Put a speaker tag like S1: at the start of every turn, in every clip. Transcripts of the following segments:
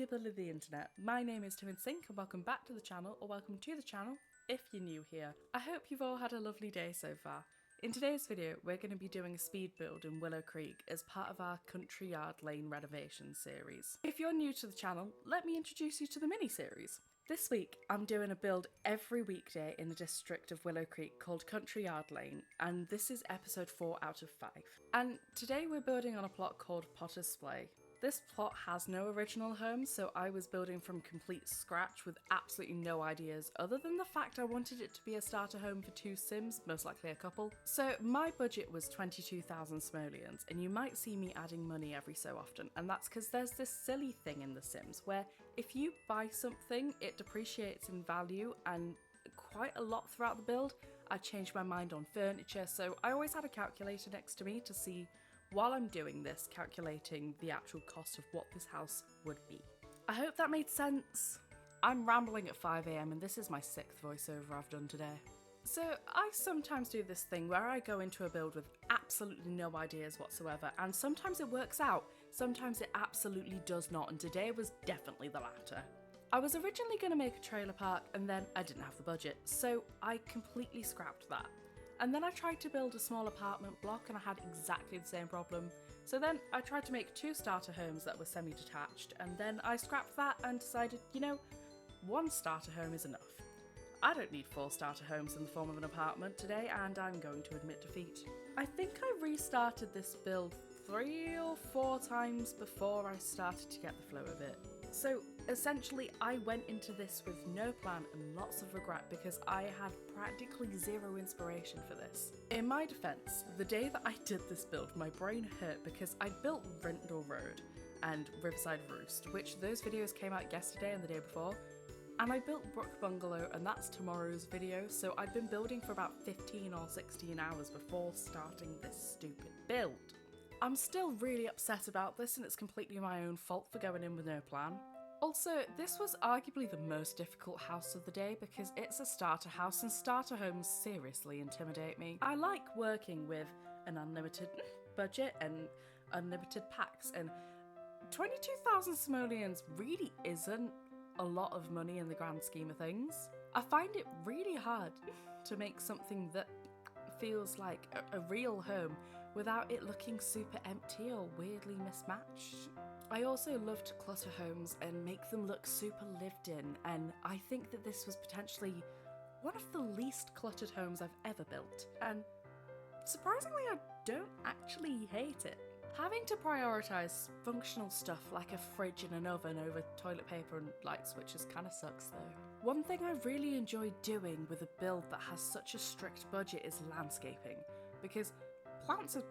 S1: people of the internet. My name is Timid and welcome back to the channel, or welcome to the channel if you're new here. I hope you've all had a lovely day so far. In today's video, we're going to be doing a speed build in Willow Creek as part of our Country Yard Lane renovation series. If you're new to the channel, let me introduce you to the mini-series. This week, I'm doing a build every weekday in the district of Willow Creek called Country Yard Lane, and this is episode 4 out of 5. And today we're building on a plot called Potter's Splay. This plot has no original homes, so I was building from complete scratch with absolutely no ideas other than the fact I wanted it to be a starter home for 2 Sims, most likely a couple. So my budget was 22,000 simoleons, and you might see me adding money every so often, and that's because there's this silly thing in The Sims where if you buy something, it depreciates in value, and quite a lot throughout the build I changed my mind on furniture, so I always had a calculator next to me to see, while I'm doing this, calculating the actual cost of what this house would be. I hope that made sense. I'm rambling at 5 AM and this is my 6th voiceover I've done today. So I sometimes do this thing where I go into a build with absolutely no ideas whatsoever, and sometimes it works out, sometimes it absolutely does not, and today was definitely the latter. I was originally going to make a trailer park and then I didn't have the budget, so I completely scrapped that. And then I tried to build a small apartment block and I had exactly the same problem. So then I tried to make 2 starter homes that were semi-detached, and then I scrapped that and decided, you know, 1 starter home is enough. I don't need 4 starter homes in the form of an apartment today, and I'm going to admit defeat. I think I restarted this build 3 or 4 times before I started to get the flow of it. So essentially I went into this with no plan and lots of regret because I had practically zero inspiration for this. In my defence, the day that I did this build, my brain hurt because I built Rindle Road and Riverside Roost, which those videos came out yesterday and the day before, and I built Brook Bungalow, and that's tomorrow's video, so I'd been building for about 15 or 16 hours before starting this stupid build. I'm still really upset about this, and it's completely my own fault for going in with no plan. Also, this was arguably the most difficult house of the day because it's a starter house and starter homes seriously intimidate me. I like working with an unlimited budget and unlimited packs, and 22,000 simoleons really isn't a lot of money in the grand scheme of things. I find it really hard to make something that feels like a real home without it looking super empty or weirdly mismatched. I also love to clutter homes and make them look super lived in, and I think that this was potentially one of the least cluttered homes I've ever built, and surprisingly I don't actually hate it. Having to prioritise functional stuff like a fridge and an oven over toilet paper and light switches kinda sucks though. One thing I really enjoy doing with a build that has such a strict budget is landscaping, because plants are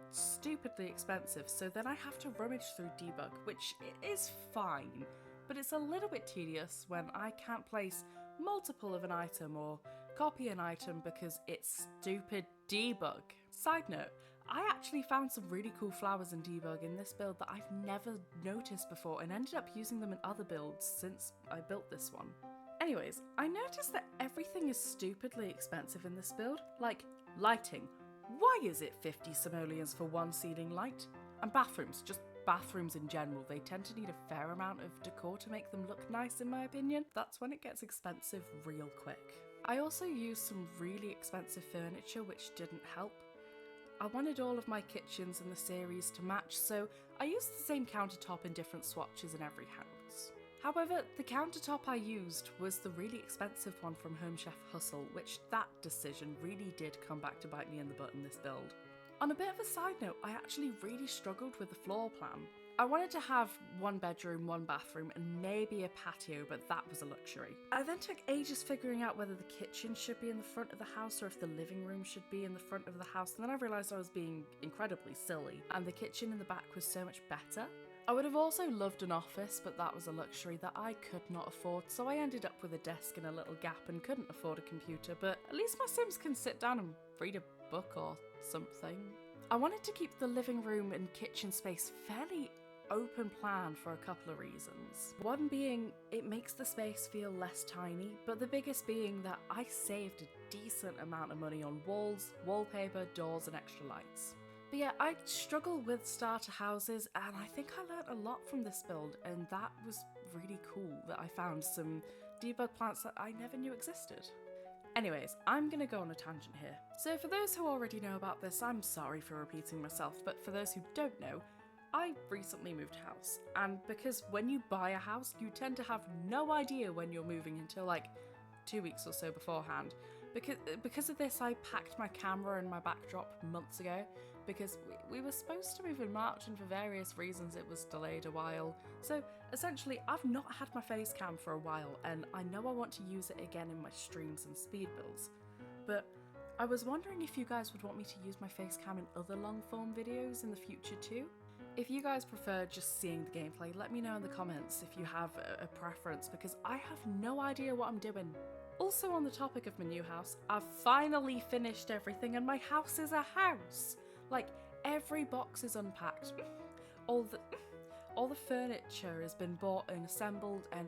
S1: stupidly expensive, so then I have to rummage through debug, which is fine, but it's a little bit tedious when I can't place multiple of an item or copy an item because it's stupid debug. Side note, I actually found some really cool flowers in debug in this build that I've never noticed before and ended up using them in other builds since I built this one. Anyways, I noticed that everything is stupidly expensive in this build, like lighting. Why is it 50 simoleons for 1 ceiling light? And bathrooms, just bathrooms in general, they tend to need a fair amount of decor to make them look nice in my opinion. That's when it gets expensive real quick. I also used some really expensive furniture which didn't help. I wanted all of my kitchens in the series to match, so I used the same countertop in different swatches in every house. However, the countertop I used was the really expensive one from Home Chef Hustle, which that decision really did come back to bite me in the butt in this build. On a bit of a side note, I actually really struggled with the floor plan. I wanted to have 1 bedroom, 1 bathroom, and maybe a patio, but that was a luxury. I then took ages figuring out whether the kitchen should be in the front of the house or if the living room should be in the front of the house, and then I realised I was being incredibly silly, and the kitchen in the back was so much better. I would have also loved an office, but that was a luxury that I could not afford, so I ended up with a desk and a little gap and couldn't afford a computer, but at least my Sims can sit down and read a book or something. I wanted to keep the living room and kitchen space fairly open plan for a couple of reasons. One being, it makes the space feel less tiny, but the biggest being that I saved a decent amount of money on walls, wallpaper, doors and extra lights. But yeah, I struggle with starter houses, and I think I learnt a lot from this build, and that was really cool that I found some debug plants that I never knew existed. Anyways, I'm gonna go on a tangent here. So for those who already know about this, I'm sorry for repeating myself, but for those who don't know, I recently moved house, and because when you buy a house, you tend to have no idea when you're moving until like 2 weeks or so beforehand. Because of this, I packed my camera and my backdrop months ago, because we were supposed to move in March and for various reasons it was delayed a while. So essentially, I've not had my face cam for a while, and I know I want to use it again in my streams and speed builds. But I was wondering if you guys would want me to use my face cam in other long form videos in the future too? If you guys prefer just seeing the gameplay, let me know in the comments if you have a preference, because I have no idea what I'm doing. Also on the topic of my new house, I've finally finished everything and my house is a house! Like, every box is unpacked, all the furniture has been bought and assembled, and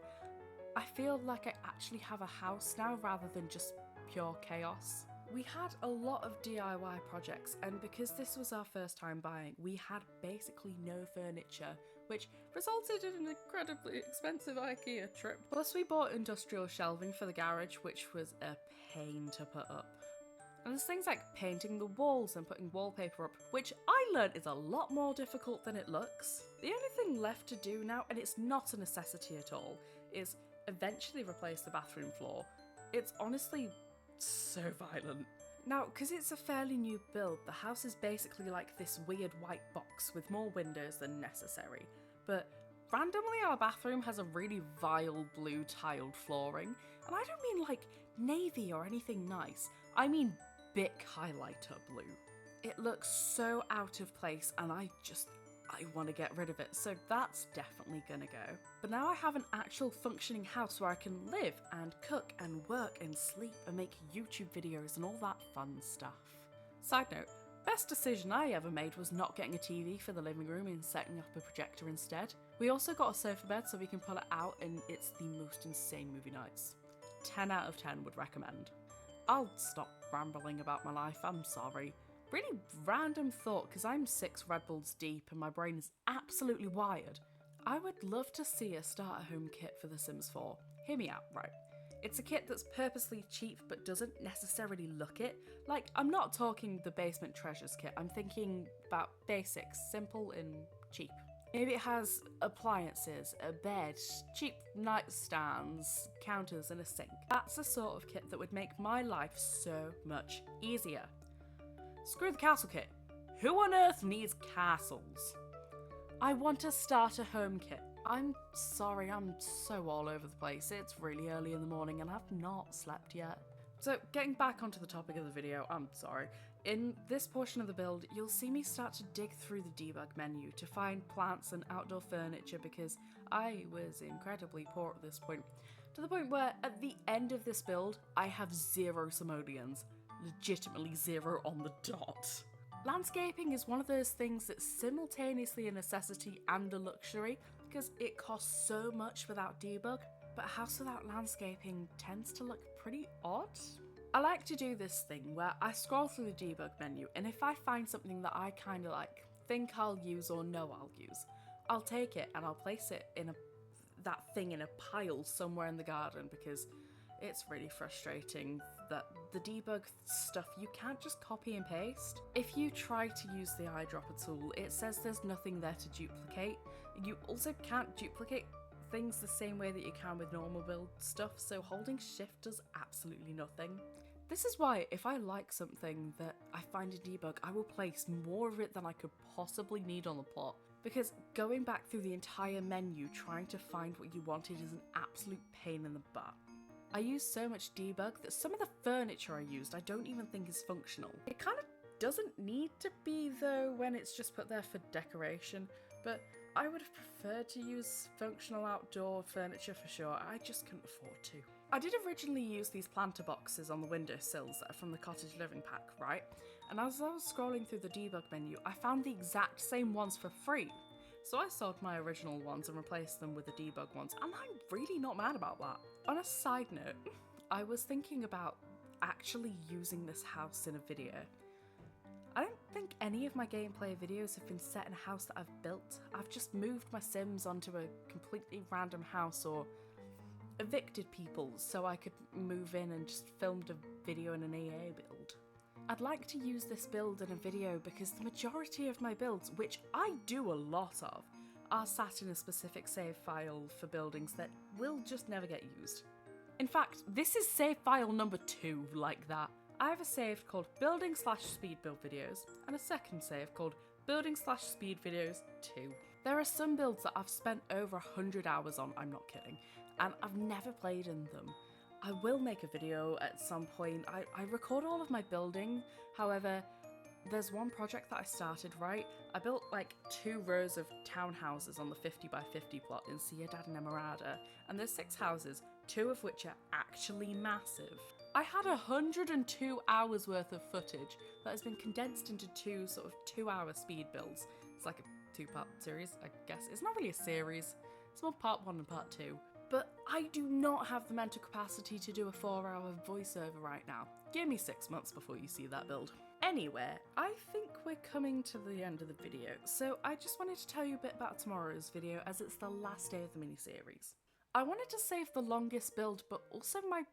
S1: I feel like I actually have a house now rather than just pure chaos. We had a lot of DIY projects, and because this was our first time buying, we had basically no furniture, which resulted in an incredibly expensive IKEA trip. Plus we bought industrial shelving for the garage, which was a pain to put up. And there's things like painting the walls and putting wallpaper up, which I learned is a lot more difficult than it looks. The only thing left to do now, and it's not a necessity at all, is eventually replace the bathroom floor. It's honestly so violent. Now, because it's a fairly new build, the house is basically like this weird white box with more windows than necessary. But randomly our bathroom has a really vile blue tiled flooring, and I don't mean like navy or anything nice, I mean Bic highlighter blue. It looks so out of place and I want to get rid of it, so that's definitely gonna go. But now I have an actual functioning house where I can live and cook and work and sleep and make YouTube videos and all that fun stuff. Side note, best decision I ever made was not getting a TV for the living room and setting up a projector instead. We also got a sofa bed so we can pull it out and it's the most insane movie nights. 10 out of 10 would recommend. I'll stop rambling about my life, I'm sorry. Really random thought, because I'm 6 Red Bulls deep and my brain is absolutely wired. I would love to see a starter-home kit for The Sims 4. Hear me out, right? It's a kit that's purposely cheap but doesn't necessarily look it. Like, I'm not talking the Basement Treasures kit, I'm thinking about basics, simple and cheap. Maybe it has appliances, a bed, cheap nightstands, counters and a sink. That's the sort of kit that would make my life so much easier. Screw the castle kit. Who on earth needs castles? I want a starter home kit. I'm sorry, I'm so all over the place. It's really early in the morning and I've not slept yet. So getting back onto the topic of the video, I'm sorry. In this portion of the build, you'll see me start to dig through the debug menu to find plants and outdoor furniture because I was incredibly poor at this point. To the point where at the end of this build, I have 0 simoleons. Legitimately 0 on the dot. Landscaping is one of those things that's simultaneously a necessity and a luxury because it costs so much without debug, but a house without landscaping tends to look pretty odd. I like to do this thing where I scroll through the debug menu, and if I find something that I kind of like, think I'll use or know I'll use, I'll take it and I'll place it in that thing in a pile somewhere in the garden because it's really frustrating that the debug stuff you can't just copy and paste. If you try to use the eyedropper tool, it says there's nothing there to duplicate. You also can't duplicate things the same way that you can with normal build stuff, so holding shift does absolutely nothing. This is why if I like something that I find in debug, I will place more of it than I could possibly need on the plot. Because going back through the entire menu trying to find what you wanted is an absolute pain in the butt. I use so much debug that some of the furniture I used I don't even think is functional. It kind of doesn't need to be though when it's just put there for decoration, but I would have preferred to use functional outdoor furniture for sure. I just couldn't afford to. I did originally use ththese planter boxes on the windowsills that are from the cottage living pack, right? And as I was scrolling through the debug menu, I found the exact same ones for free. So I sold my original ones and replaced them with the debug ones, and I'm really not mad about that. On a side note, I was thinking about actually using this house in a video. I don't think any of my gameplay videos have been set in a house that I've built. I've just moved my Sims onto a completely random house or evicted people so I could move in and just filmed a video in an AA build. I'd like to use this build in a video because the majority of my builds, which I do a lot of, are sat in a specific save file for buildings that will just never get used. In fact, this is save file number 2 like that. I have a save called building/speed build videos and a second save called building/speed videos 2. There are some builds that I've spent over 100 hours on, I'm not kidding, and I've never played in them. I will make a video at some point. I record all of my building, however, there's one project that I started, right? I built like 2 rows of townhouses on the 50 by 50 plot in Ciudad Enamorada, and there's 6 houses, 2 of which are actually massive. I had 102 hours worth of footage that has been condensed into 2 sort of 2-hour speed builds. It's like a 2-part series, I guess. It's not really a series, it's more part 1 and part 2. But I do not have the mental capacity to do a 4-hour voiceover right now. Give me 6 months before you see that build. Anyway, I think we're coming to the end of the video, so I just wanted to tell you a bit about tomorrow's video as it's the last day of the mini-series. I wanted to save the longest build, but also my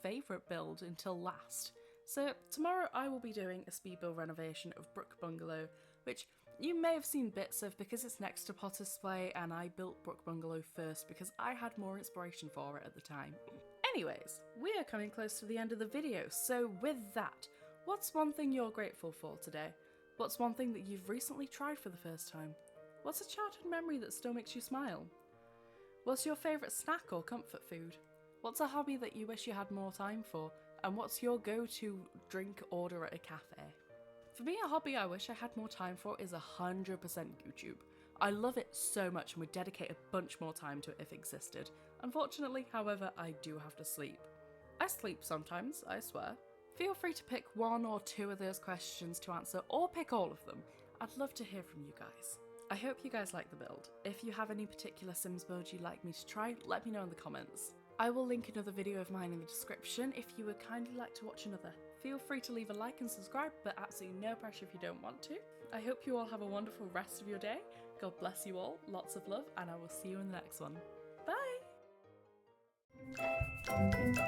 S1: favourite build until last. So tomorrow I will be doing a speed build renovation of Brook Bungalow, which you may have seen bits of because it's next to Potter's Splay and I built Brook Bungalow first because I had more inspiration for it at the time. Anyways, we are coming close to the end of the video, so with that, what's one thing you're grateful for today? What's one thing that you've recently tried for the first time? What's a childhood memory that still makes you smile? What's your favourite snack or comfort food? What's a hobby that you wish you had more time for? And what's your go-to drink order at a cafe? For me, a hobby I wish I had more time for is 100% YouTube. I love it so much and would dedicate a bunch more time to it if it existed. Unfortunately, however, I do have to sleep. I sleep sometimes, I swear. Feel free to pick 1 or 2 of those questions to answer, or pick all of them. I'd love to hear from you guys. I hope you guys like the build. If you have any particular Sims build you'd like me to try, let me know in the comments. I will link another video of mine in the description if you would kindly like to watch another. Feel free to leave a like and subscribe, but absolutely no pressure if you don't want to. I hope you all have a wonderful rest of your day. God bless you all, lots of love, and I will see you in the next one. Bye!